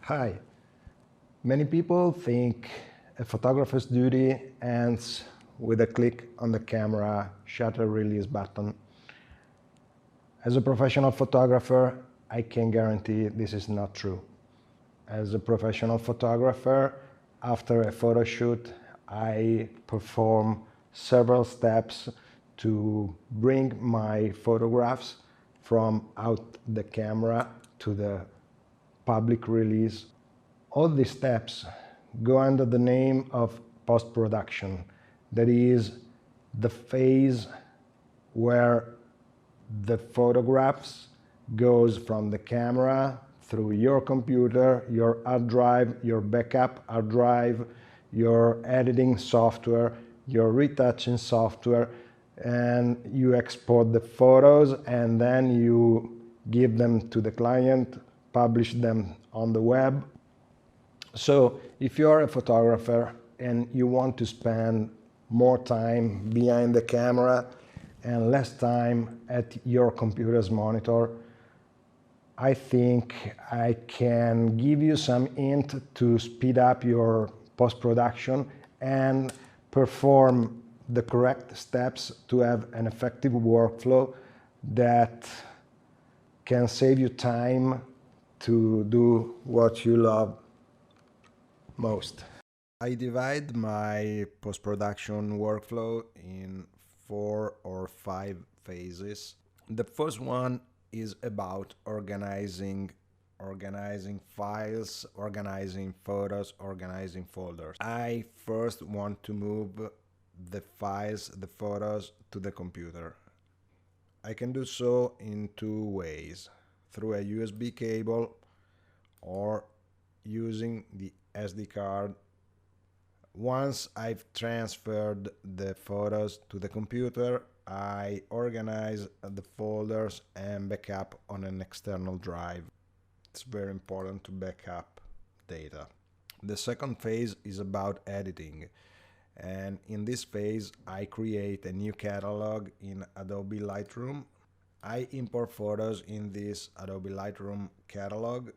Hi. Many people think a photographer's duty ends with a click on the camera shutter release button. As a professional photographer, I can guarantee this is not true. As a professional photographer, after a photo shoot, I perform several steps to bring my photographs from out the camera to the public release. All these steps go under the name of post-production. That is the phase where the photographs goes from the camera through your computer, your hard drive, your backup hard drive, your editing software, your retouching software, and you export the photos and then you give them to the client, publish them on the web. So if you're a photographer and you want to spend more time behind the camera and less time at your computer's monitor, I think I can give you some hint to speed up your post-production and perform the correct steps to have an effective workflow that can save you time to do what you love most. I divide my post-production workflow in 4 or 5 phases. The first one is about organizing files, organizing photos, organizing folders. I first want to move the files, the photos to the computer. I can do so in 2 ways, through a USB cable or using the SD card. Once I've transferred the photos to the computer, I organize the folders and backup on an external drive. It's very important to backup data. The second phase is about editing, and in this phase I create a new catalog in Adobe Lightroom. I import photos in this Adobe Lightroom catalog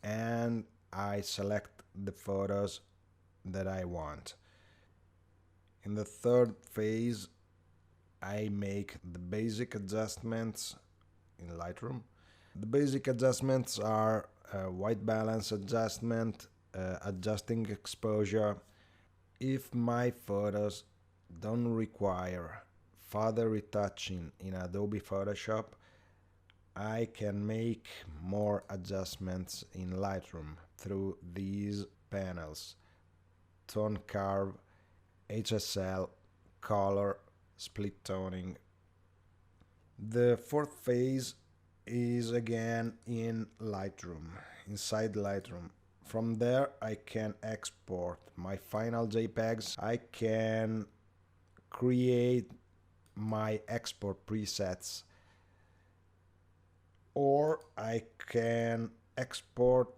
and I select the photos that I want. In the third phase, I make the basic adjustments in Lightroom. The basic adjustments are white balance adjustment, adjusting exposure. If my photos don't require further retouching in Adobe Photoshop, I can make more adjustments in Lightroom through these panels: tone curve, HSL, color, split toning. The fourth phase is again in Lightroom, inside Lightroom. From there I can export my final JPEGs. I can create my export presets, or I can export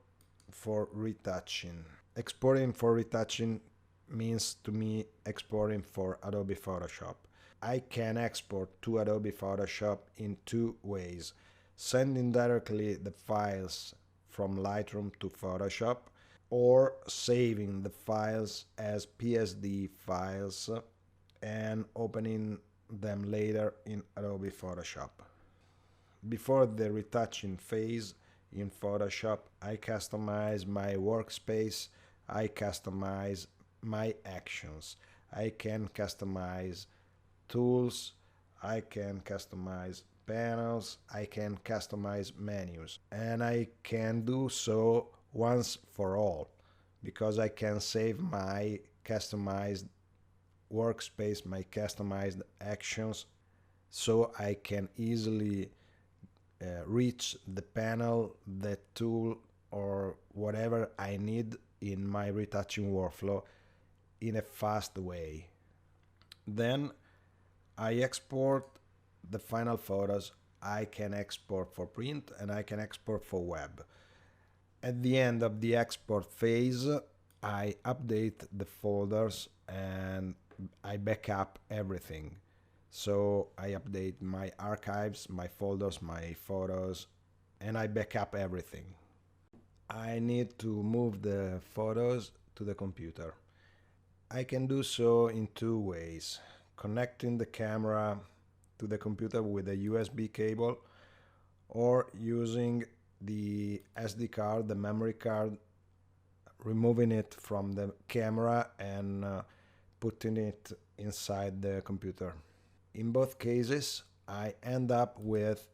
for retouching. Exporting for retouching means to me exporting for Adobe Photoshop. I can export to Adobe Photoshop in 2 ways: sending directly the files from Lightroom to Photoshop, or saving the files as PSD files and opening them later in Adobe Photoshop. Before the retouching phase in Photoshop, I customize my workspace, I customize my actions, I can customize tools, I can customize panels, I can customize menus, and I can do so once for all because I can save my customized workspace, my customized actions, so I can easily reach the panel, the tool, or whatever I need in my retouching workflow in a fast way. Then I export the final photos. I can export for print and I can export for web. At the end of the export phase, I update the folders and I backup everything. So I update my archives, my folders, my photos, and I backup everything. I need to move the photos to the computer. I can do so in two ways: connecting the camera to the computer with a USB cable, or using the SD card, the memory card, removing it from the camera and putting it inside the computer. In both cases, I end up with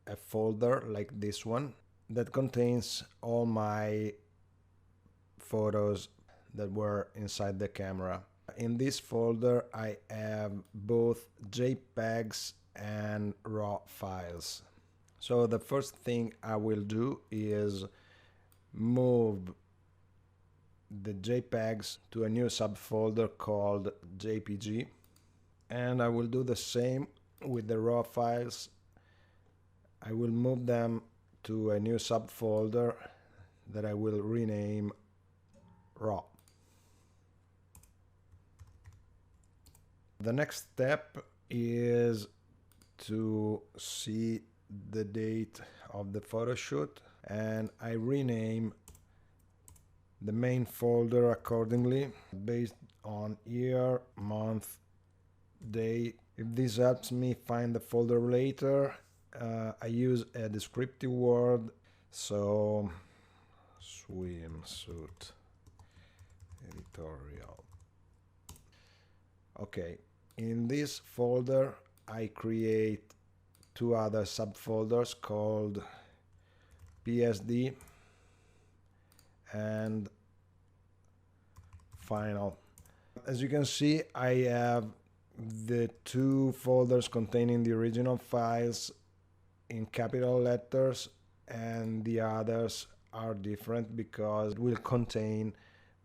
a folder like this one that contains all my photos that were inside the camera. In this folder, I have both JPEGs and RAW files. So the first thing I will do is move the JPEGs to a new subfolder called JPG, and I will do the same with the RAW files. I will move them to a new subfolder that I will rename RAW. The next step is to see the date of the photo shoot, and I rename the main folder accordingly based on year, month, day. If this helps me find the folder later, I use a descriptive word, so swimsuit editorial. Okay, in this folder I create two other subfolders called PSD and final. As you can see, I have the two folders containing the original files in capital letters, and the others are different because it will contain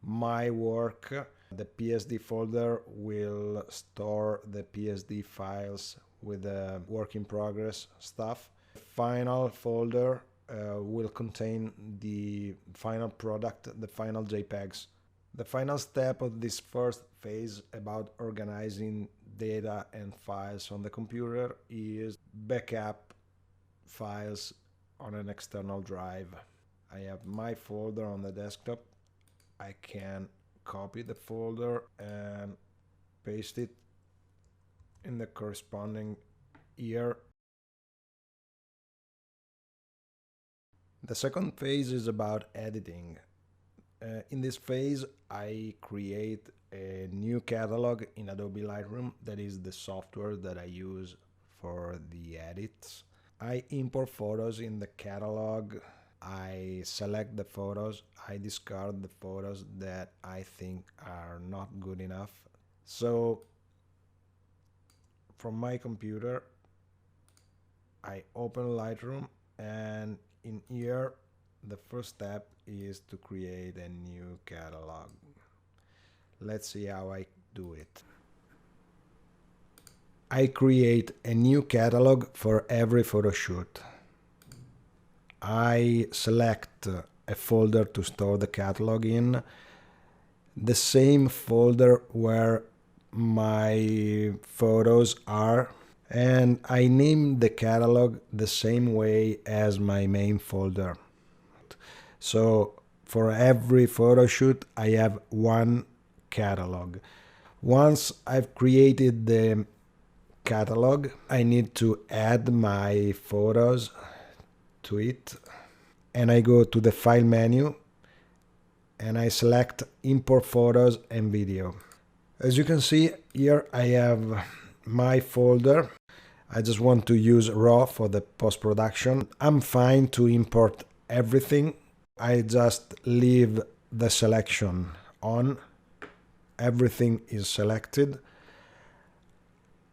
my work. The PSD folder will store the PSD files with the work in progress stuff. Final folder will contain the final product, the final JPEGs. The final step of this first phase about organizing data and files on the computer is backup files on an external drive. I have my folder on the desktop. I can copy the folder and paste it in the corresponding year. The second phase is about editing. In this phase, I create a new catalog in Adobe Lightroom. That is the software that I use for the edits. I import photos in the catalog. I select the photos. I discard the photos that I think are not good enough. So from my computer, I open Lightroom, and in here the first step is to create a new catalog. Let's see how I do it. I create a new catalog for every photo shoot. I select a folder to store the catalog in, the same folder where my photos are, and I name the catalog the same way as my main folder. So for every photo shoot I have one catalog. Once I've created the catalog, I need to add my photos to it, and I go to the file menu and I select import photos and video. As you can see here, I have my folder. I just want to use RAW for the post-production. I'm fine to import everything. I just leave the selection on. Everything is selected.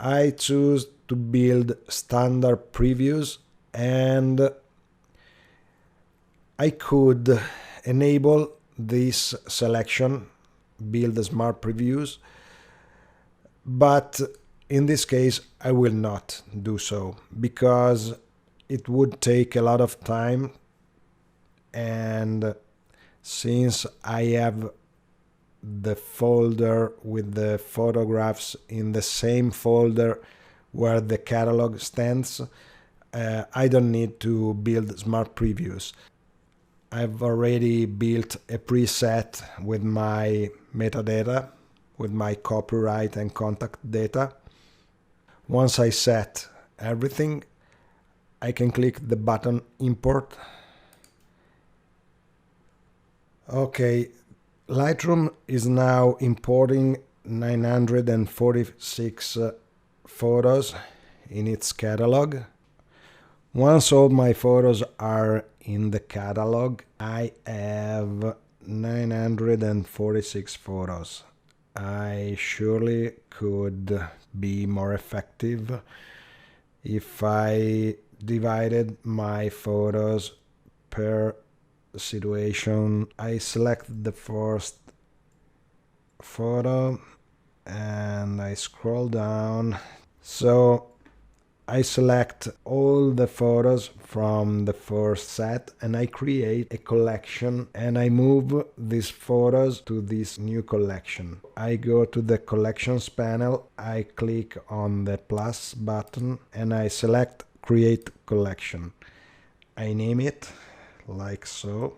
I choose to build standard previews, and I could enable this selection, build smart previews, but in this case I will not do so because it would take a lot of time, and since I have the folder with the photographs in the same folder where the catalog stands, I don't need to build smart previews. I've already built a preset with my metadata, with my copyright and contact data. Once I set everything, I can click the button Import. Okay, Lightroom is now importing 946 photos in its catalog. Once all my photos are in the catalog, I have 946 photos. I surely could be more effective if I divided my photos per situation. I select the first photo and I scroll down. So I select all the photos from the first set and I create a collection and I move these photos to this new collection. I go to the collections panel, I click on the plus button and I select create collection. I name it like so,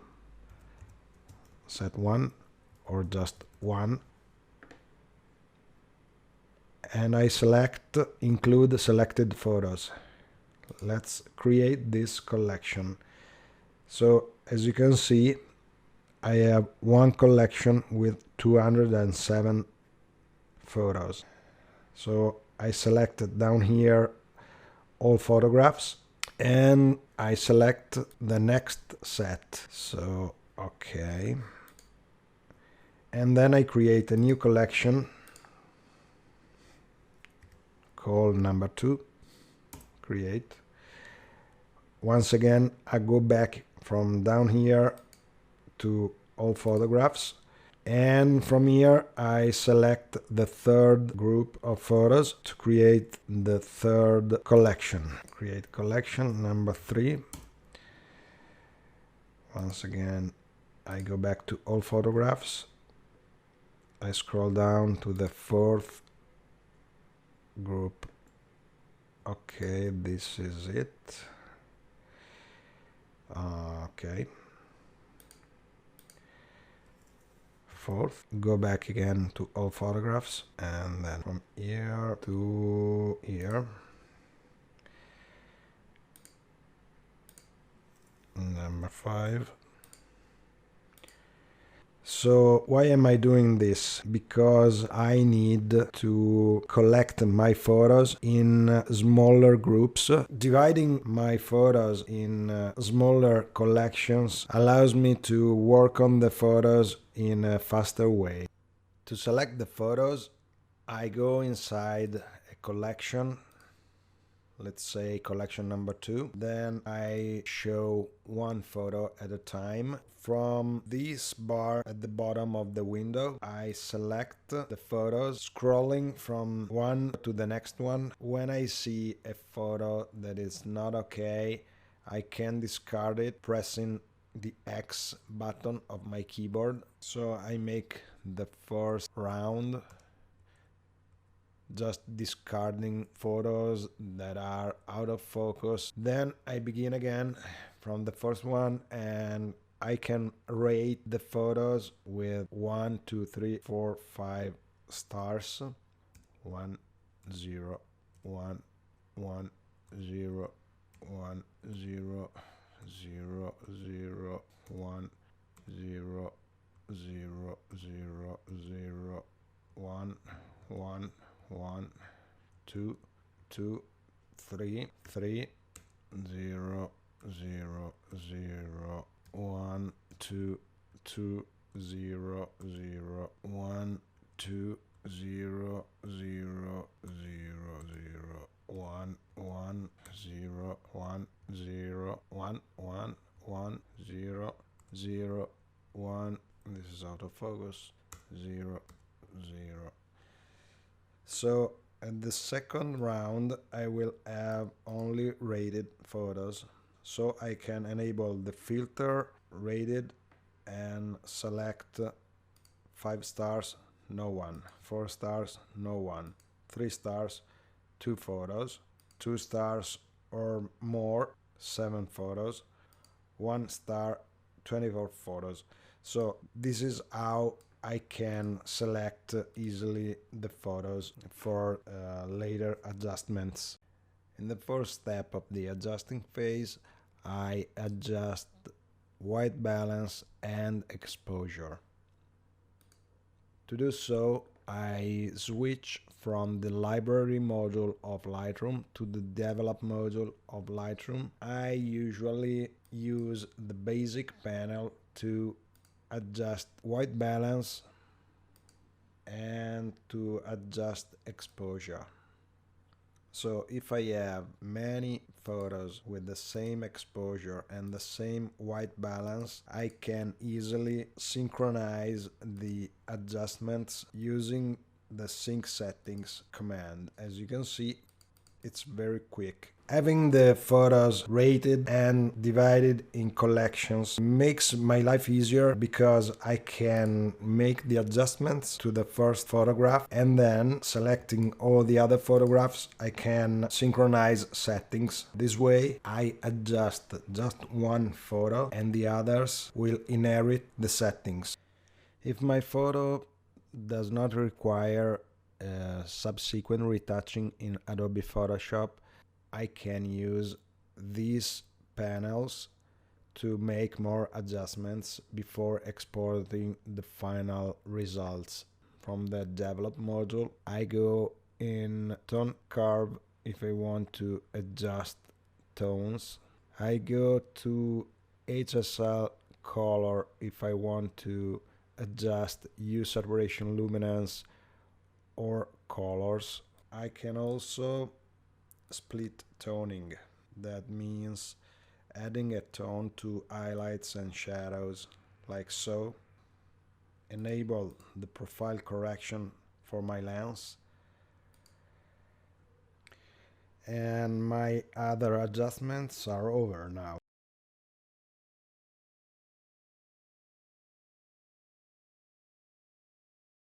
set 1 or just 1. And I select include selected photos. Let's create this collection. So as you can see, I have one collection with 207 photos. So I selected down here all photographs and I select the next set. So okay, and then I create a new collection called number 2, create. Once again, I go back from down here to all photographs, and from here I select the third group of photos to create the third collection. Create collection number 3. Once again, I go back to all photographs. I scroll down to the fourth group. Okay, this is it. Okay. Fourth, go back again to all photographs and then from here to here. Number 5. So why am I doing this? Because I need to collect my photos in smaller groups. Dividing my photos in smaller collections allows me to work on the photos in a faster way. To select the photos, I go inside a collection. Let's say collection number 2. Then I show one photo at a time. From this bar at the bottom of the window, I select the photos, scrolling from one to the next one. When I see a photo that is not okay, I can discard it pressing the X button of my keyboard. So I make the first round, just discarding photos that are out of focus. Then I begin again from the first one and I can rate the photos with 1, 2, 3, 4, 5 stars. 1, 0, 1, 1, 0, 1, 0, 0, 0, 1, 0, 0, 0, 0, 1, 1, 1, 2, 2, 3, 3, 0, 0, 0, 1, 2, 2, 0, 0, 1, 2, 0, 0, 0, 0, 1, 1, 0, 1, 0, 1, 1, 1, 0, 0, 1. This is out of focus. 0, 0. So at the second round, I will have only rated photos. So I can enable the filter rated and select 5 stars, no one, 4 stars, no one, 3 stars, 2 photos, 2 stars or more, 7 photos, 1 star, 24 photos. So this is how I can select easily the photos for later adjustments. In the first step of the adjusting phase, I adjust white balance and exposure. To do so, I switch from the library module of Lightroom to the develop module of Lightroom. I usually use the basic panel to adjust white balance and to adjust exposure. So if I have many photos with the same exposure and the same white balance, I can easily synchronize the adjustments using the sync settings command. As you can see, it's very quick. Having the photos rated and divided in collections makes my life easier because I can make the adjustments to the first photograph, and then selecting all the other photographs I can synchronize settings. This way I adjust just one photo and the others will inherit the settings. If my photo does not require subsequent retouching in Adobe Photoshop, I can use these panels to make more adjustments before exporting the final results. From the develop module, I go in tone curve if I want to adjust tones. I go to HSL color if I want to adjust hue, saturation, luminance, or colors. I can also split toning. That means adding a tone to highlights and shadows, like so. Enable the profile correction for my lens. And my other adjustments are over now.